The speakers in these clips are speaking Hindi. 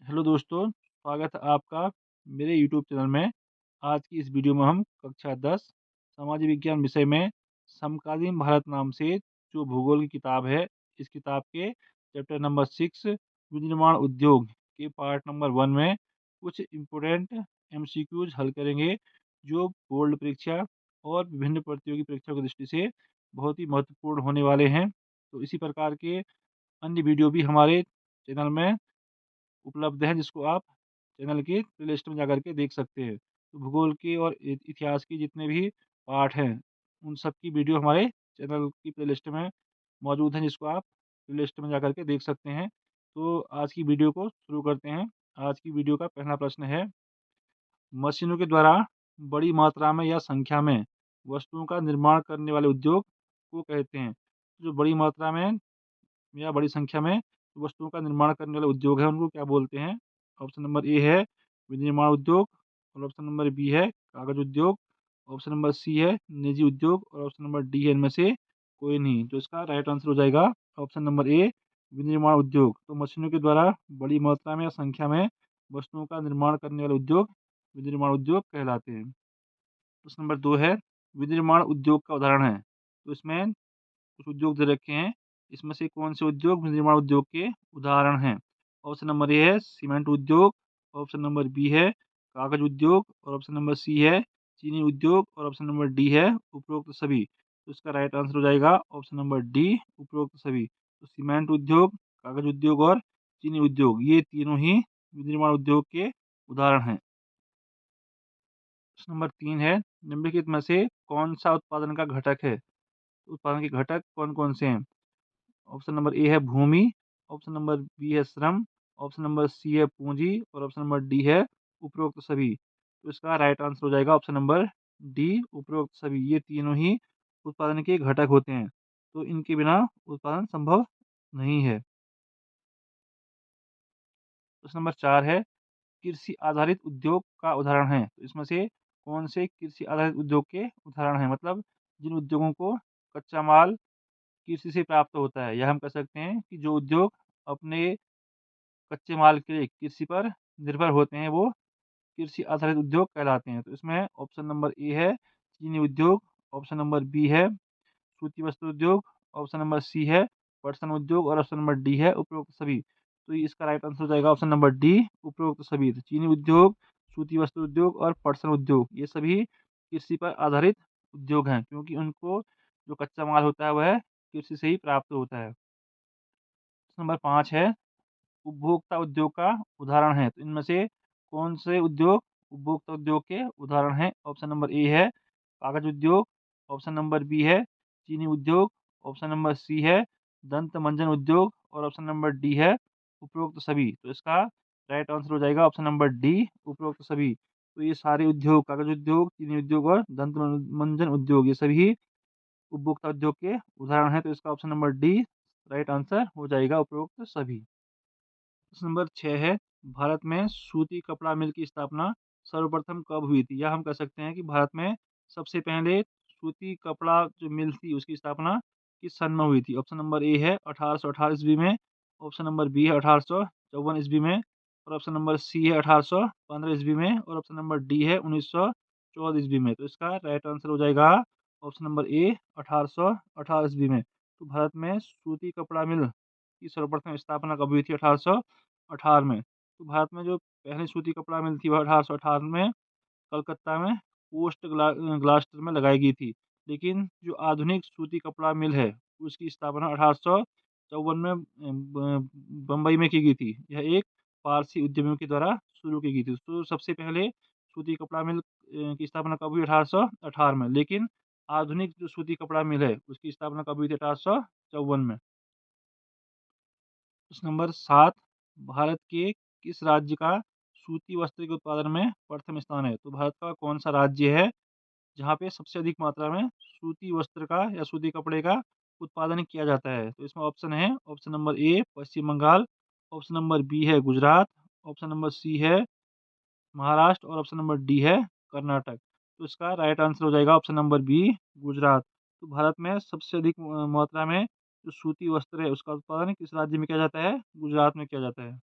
हेलो दोस्तों, स्वागत है आपका मेरे यूट्यूब चैनल में। आज की इस वीडियो में हम कक्षा 10 समाज विज्ञान विषय में समकालीन भारत नाम से जो भूगोल की किताब है, इस किताब के चैप्टर नंबर 6 विनिर्माण उद्योग के पार्ट नंबर 1 में कुछ इम्पोर्टेंट एमसीक्यूज हल करेंगे, जो बोर्ड परीक्षा और विभिन्न प्रतियोगी परीक्षाओं की दृष्टि से बहुत ही महत्वपूर्ण होने वाले हैं। तो इसी प्रकार के अन्य वीडियो भी हमारे चैनल में उपलब्ध हैं, जिसको आप चैनल के प्लेलिस्ट में जाकर के देख सकते हैं। तो भूगोल के और इतिहास के जितने भी पार्ट हैं, उन सब की वीडियो हमारे चैनल की प्लेलिस्ट में मौजूद हैं, जिसको आप प्लेलिस्ट में जाकर के देख सकते हैं। तो आज की वीडियो को शुरू करते हैं। आज की वीडियो का पहला प्रश्न है, मशीनों के द्वारा बड़ी मात्रा में या संख्या में वस्तुओं का निर्माण करने वाले उद्योग को कहते हैं। जो बड़ी मात्रा में या बड़ी संख्या में वस्तुओं का निर्माण करने वाले उद्योग हैं, उनको क्या बोलते हैं? ऑप्शन नंबर ए है विनिर्माण उद्योग, और ऑप्शन नंबर बी है कागज उद्योग, ऑप्शन नंबर सी है निजी उद्योग, और ऑप्शन नंबर डी है इनमें से कोई नहीं। तो इसका राइट आंसर हो जाएगा ऑप्शन नंबर ए विनिर्माण उद्योग। तो मशीनों के द्वारा बड़ी मात्रा में या संख्या में वस्तुओं का निर्माण करने वाले उद्योग विनिर्माण उद्योग कहलाते हैं। प्रश्न नंबर 2 है, विनिर्माण उद्योग का उदाहरण है। तो इसमें कुछ उद्योग दे रखे हैं, इसमें से कौन से उद्योग विनिर्माण उद्योग के उदाहरण हैं? ऑप्शन नंबर ए है सीमेंट उद्योग, ऑप्शन नंबर बी है कागज उद्योग, और ऑप्शन नंबर सी है चीनी उद्योग, और ऑप्शन नंबर डी है उपरोक्त सभी। तो इसका राइट आंसर हो जाएगा ऑप्शन नंबर डी उपरोक्त सभी। तो सीमेंट उद्योग, कागज उद्योग और चीनी उद्योग, ये तीनों ही विनिर्माण उद्योग के उदाहरण हैं। प्रश्न नंबर 3 है, निम्नलिखित में से कौन सा उत्पादन का घटक है? उत्पादन के घटक कौन कौन से हैं? ऑप्शन नंबर ए है भूमि, ऑप्शन नंबर बी है श्रम, ऑप्शन नंबर सी है पूंजी, और ऑप्शन नंबर डी है उपरोक्त सभी। तो इसका राइट आंसर हो जाएगा ऑप्शन नंबर डी उपरोक्त सभी। ये तीनों ही उत्पादन के घटक होते हैं, तो इनके बिना उत्पादन संभव नहीं है। प्रश्न नंबर 4 है, कृषि आधारित उद्योग का उदाहरण है। तो इसमें से कौन से कृषि आधारित उद्योग के उदाहरण हैं? मतलब जिन उद्योगों को कच्चा माल कृषि से प्राप्त होता है, या हम कह सकते हैं कि जो उद्योग अपने कच्चे माल के लिए कृषि पर निर्भर होते हैं, वो कृषि आधारित उद्योग कहलाते हैं। तो इसमें ऑप्शन नंबर ए है चीनी उद्योग, ऑप्शन नंबर बी है सूती वस्त्र उद्योग, ऑप्शन नंबर सी है पटसन उद्योग, और ऑप्शन नंबर डी है उपरोक्त सभी। तो ये इसका राइट आंसर हो जाएगा ऑप्शन नंबर डी उपरोक्त सभी। तो चीनी उद्योग, सूती वस्त्र उद्योग और पटसन उद्योग, ये सभी कृषि पर आधारित उद्योग हैं, क्योंकि उनको जो कच्चा माल होता है वह कृषि से ही प्राप्त होता है। नंबर 5 है, उपभोक्ता उद्योग का उदाहरण है। तो इनमें से कौन से उद्योग उपभोक्ता उद्योग के उदाहरण हैं? ऑप्शन नंबर ए है कागज उद्योग, ऑप्शन नंबर बी है चीनी उद्योग, ऑप्शन नंबर सी है दंत मंजन उद्योग, और ऑप्शन नंबर डी है उपरोक्त सभी। तो इसका राइट आंसर हो जाएगा ऑप्शन नंबर डी उपरोक्त सभी। तो ये सारे उद्योग कागज उद्योग, चीनी उद्योग और दंत मंजन उद्योग, ये सभी उपभोक्ता उद्योग के उदाहरण हैं। तो इसका option number D right answer हो जाएगा उपरोक्त सभी। प्रश्न नंबर 6 है, भारत में सूती कपड़ा मिल की स्थापना सर्वप्रथम कब हुई थी? या हम कह सकते हैं कि भारत में सबसे पहले सूती कपड़ा जो मिल थी, उसकी स्थापना किस सन में हुई थी? ऑप्शन नंबर ए है 1818 ईस्वी में, ऑप्शन नंबर बी है 1854 ईस्वी में, और ऑप्शन नंबर सी है 1815 ईस्वी में, और ऑप्शन नंबर डी है 1914 ईस्वी में। तो इसका राइट आंसर हो जाएगा ऑप्शन नंबर ए 1818 ईस्वी में। तो भारत में सूती कपड़ा मिल की सर्वप्रथम स्थापना कब हुई थी? 1818 में। तो भारत में जो पहली सूती कपड़ा मिल थी, वह 1818 में कलकत्ता में ग्लास्टर में लगाई गई थी। लेकिन जो आधुनिक सूती कपड़ा मिल है, उसकी स्थापना 1854 में बम्बई में की गई थी। यह एक पारसी उद्यमियों के द्वारा शुरू की गई थी। तो सबसे पहले सूती कपड़ा मिल की स्थापना कब हुई? 1818 में। लेकिन आधुनिक जो सूती कपड़ा मिल है, उसकी स्थापना कब हुई थी? 1854 में। प्रश्न नंबर 7, भारत के किस राज्य का सूती वस्त्र के उत्पादन में प्रथम स्थान है? तो भारत का कौन सा राज्य है जहाँ पे सबसे अधिक मात्रा में सूती वस्त्र का या सूती कपड़े का उत्पादन किया जाता है? तो इसमें ऑप्शन है, option number A Paschim Bengal, option number B है गुजरात, ऑप्शन नंबर सी है महाराष्ट्र, और ऑप्शन नंबर डी है कर्नाटक। तो इसका राइट आंसर हो जाएगा ऑप्शन नंबर बी गुजरात। तो भारत में सबसे अधिक मात्रा में जो सूती वस्त्र है, उसका उत्पादन किस राज्य में किया जाता है? गुजरात में किया जाता है।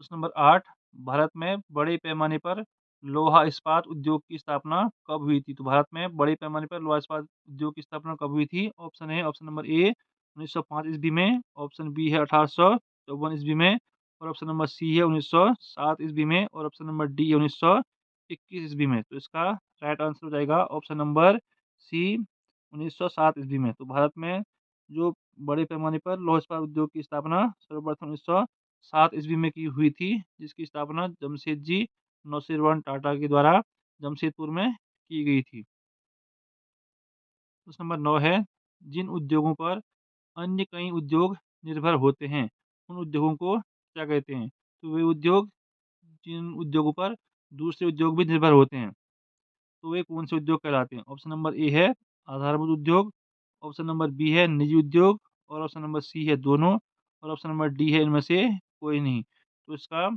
प्रश्न नंबर 8, भारत में बड़े पैमाने पर लोहा इस्पात उद्योग की स्थापना कब हुई थी? तो भारत में बड़े पैमाने पर लोहा इस्पात उद्योग की स्थापना कब हुई थी? ऑप्शन है ऑप्शन नंबर ए 1905 ईस्वी में, ऑप्शन बी है 1854 ईस्वी में और ऑप्शन नंबर सी है 1907 ईस्वी में और ऑप्शन नंबर डी है 1921 ईस्वी में। तो इसका राइट आंसर हो जाएगा ऑप्शन नंबर सी 1907 ईस्वी में। तो भारत में जो बड़े पैमाने पर लौह इस्पात उद्योग की स्थापना सर्वप्रथम 1907 ईस्वी में की हुई थी, जिसकी स्थापना जमशेदजी नौशीरवान टाटा के द्वारा जमशेदपुर में की गई थी। प्रश्न नंबर 9 है, जिन उद्योगों पर अन्य कई उद्योग निर्भर होते हैं, उन उद्योगों को क्या कहते हैं? तो वे उद्योग जिन उद्योगों पर दूसरे उद्योग भी निर्भर होते हैं, तो वे कौन से उद्योग कहलाते हैं? ऑप्शन नंबर ए है आधारभूत उद्योग, ऑप्शन नंबर बी है निजी उद्योग और ऑप्शन नंबर सी है दोनों और ऑप्शन नंबर डी है इनमें से कोई नहीं। तो इसका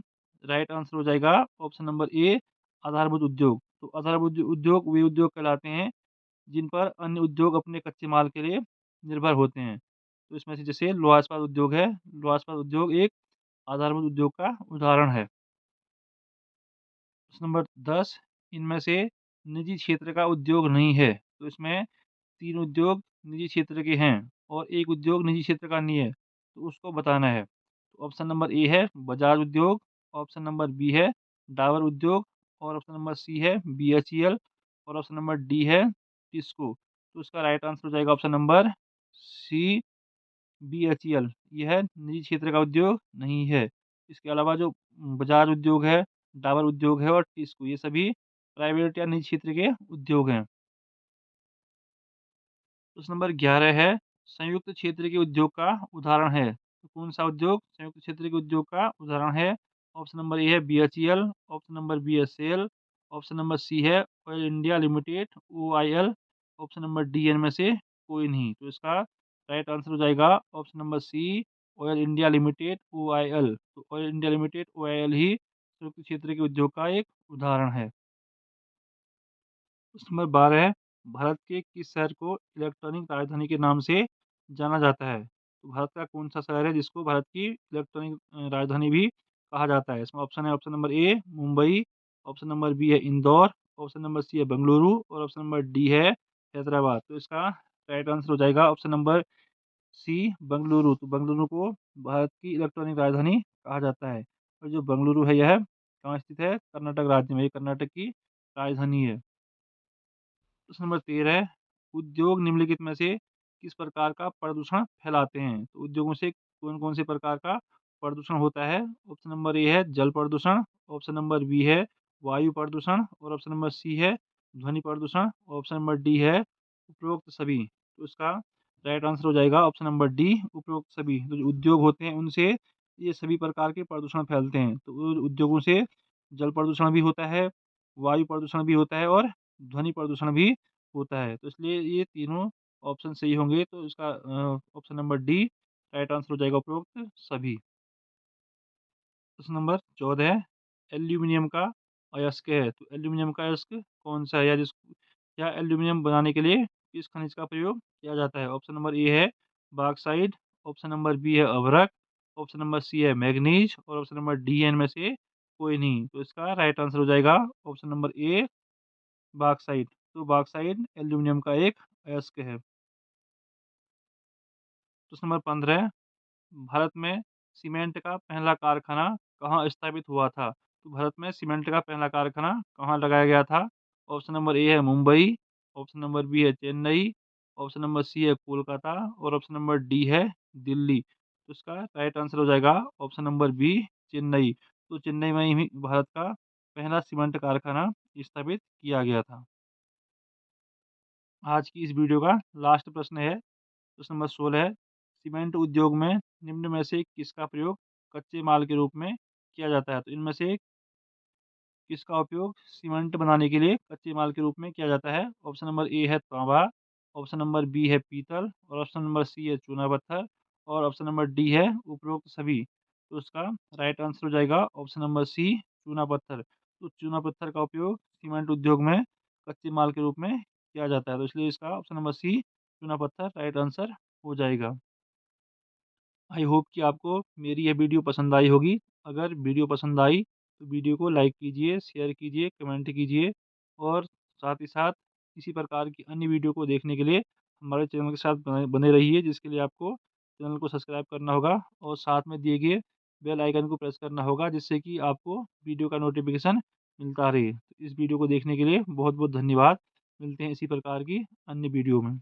राइट आंसर हो जाएगा ऑप्शन नंबर ए आधारभूत उद्योग। तो आधारभूत उद्योग वे उद्योग कहलाते हैं जिन पर अन्य उद्योग अपने कच्चे माल के लिए निर्भर होते हैं। तो इसमें से जैसे लोहा इस्पात उद्योग है, लोहा इस्पात उद्योग एक आधारभूत उद्योग का उदाहरण है। प्रश्न नंबर 10, इनमें से निजी क्षेत्र का उद्योग नहीं है। तो इसमें 3 उद्योग निजी क्षेत्र के हैं और 1 उद्योग निजी क्षेत्र का नहीं है, तो उसको बताना है। तो ऑप्शन नंबर ए है बजाज उद्योग, ऑप्शन नंबर बी है डाबर उद्योग और ऑप्शन नंबर सी है बीएचईएल और ऑप्शन नंबर डी है टिस्को। तो इसका राइट आंसर हो जाएगा ऑप्शन नंबर सी बीएचईएल। यह निजी क्षेत्र का उद्योग नहीं है। इसके अलावा जो बजाज उद्योग है, डाबर उद्योग है और टिस्को ये सभी प्राइवेट या निजी क्षेत्र के उद्योग हैं। प्रश्न नंबर 11 है, संयुक्त क्षेत्र के उद्योग का उदाहरण है। तो कौन-सा उद्योग संयुक्त क्षेत्र के उद्योग का उदाहरण है? ऑप्शन नंबर ए है बीएचईएल, ऑप्शन नंबर बी है सेल, ऑप्शन नंबर सी है oil India limited OIL, option number D इनमें से कोई नहीं। तो इसका राइट आंसर हो जाएगा option number C oil India limited OIL. तो ऑयल इंडिया लिमिटेड ओआईएल ही संयुक्त क्षेत्र के उद्योग का एक उदाहरण है। प्रश्न नंबर 12 है, भारत के किस शहर को इलेक्ट्रॉनिक राजधानी के नाम से जाना जाता है? तो भारत का कौन-सा शहर है जिसको भारत की इलेक्ट्रॉनिक राजधानी भी कहा जाता है? इसमें ऑप्शन है option number A Mumbai, option number B है इंदौर, ऑप्शन नंबर सी है बेंगलुरु और ऑप्शन नंबर डी है हैदराबाद। तो इसका राइट आंसर हो जाएगा ऑप्शन नंबर सी बेंगलुरु। तो बेंगलुरु को भारत की इलेक्ट्रॉनिक राजधानी कहा जाता है और जो बेंगलुरु है यह कहाँ स्थित है? कर्नाटक राज्य में। ये कर्नाटक की राजधानी है। प्रश्न नंबर 13 है, उद्योग निम्नलिखित में से किस प्रकार का प्रदूषण फैलाते हैं? तो उद्योगों से कौन-कौन से प्रकार का प्रदूषण होता है? ऑप्शन नंबर ए है जल प्रदूषण, ऑप्शन नंबर बी है वायु प्रदूषण और ऑप्शन नंबर सी है ध्वनि प्रदूषण, ऑप्शन नंबर डी है उपरोक्त सभी। तो इसका राइट आंसर हो जाएगा ऑप्शन नंबर डी उपरोक्त सभी। तो जो उद्योग होते हैं उनसे ये सभी प्रकार के प्रदूषण फैलते हैं। तो उद्योगों से जल प्रदूषण भी होता है, वायु प्रदूषण भी होता है और ध्वनि प्रदूषण भी होता है। तो इसलिए ये तीनों ऑप्शन सही होंगे तो इसका option number D right answer हो जाएगा उपरोक्त सभी। प्रश्न नंबर 14 है, एल्यूमीनियम का अयस्क है। तो एल्यूमीनियम का अयस्क कौन-सा है या एल्यूमीनियम बनाने के लिए किस खनिज का प्रयोग किया जाता है? ऑप्शन नंबर ए है बॉक्साइट, ऑप्शन नंबर बी है अभ्रक, ऑप्शन नंबर सी है मैंगनीज और ऑप्शन नंबर डी है इनमें से कोई नहीं। तो इसका राइट आंसर हो जाएगा ऑप्शन नंबर ए बॉक्साइट। तो बॉक्साइट एल्यूमीनियम का एक अयस्क है। प्रश्न नंबर 15 भारत में सीमेंट का पहला कारखाना कहाँ स्थापित हुआ था? तो भारत में सीमेंट का पहला कारखाना कहाँ लगाया गया था? ऑप्शन नंबर ए है मुंबई, ऑप्शन नंबर बी है चेन्नई, ऑप्शन नंबर सी है कोलकाता और ऑप्शन नंबर डी है दिल्ली। तो इसका राइट आंसर हो जाएगा ऑप्शन नंबर बी चेन्नई। तो चेन्नई में ही भारत का पहला सीमेंट कारखाना स्थापित किया गया था। आज की इस वीडियो का लास्ट प्रश्न है, प्रश्न नंबर 16 है, सीमेंट उद्योग में निम्न में से किसका प्रयोग कच्चे माल के रूप में किया जाता है? तो इनमें से किसका उपयोग सीमेंट बनाने के लिए कच्चे माल के रूप में किया जाता है? ऑप्शन नंबर ए है तांबा, ऑप्शन नंबर बी है पीतल और ऑप्शन नंबर सी है चूना पत्थर और ऑप्शन नंबर डी है उपरोक्त सभी। तो उसका राइट आंसर हो जाएगा ऑप्शन नंबर सी चूना पत्थर। तो चूना पत्थर का उपयोग सीमेंट उद्योग में कच्चे माल के रूप में किया जाता है। तो इसलिए इसका ऑप्शन नंबर सी चूना पत्थर राइट आंसर हो जाएगा। आई होप कि आपको मेरी यह वीडियो पसंद आई होगी। अगर वीडियो पसंद आई तो वीडियो को लाइक कीजिए, शेयर कीजिए, कमेंट कीजिए और साथ ही साथ इसी प्रकार की अन्य वीडियो को देखने के लिए हमारे चैनल के साथ बने बने रहिए, जिसके लिए आपको चैनल को सब्सक्राइब करना होगा और साथ में दिए गए बेल आइकन को प्रेस करना होगा, जिससे कि आपको वीडियो का नोटिफिकेशन मिलता रहे। तो इस वीडियो को देखने के लिए बहुत बहुत धन्यवाद। मिलते हैं इसी प्रकार की अन्य वीडियो में।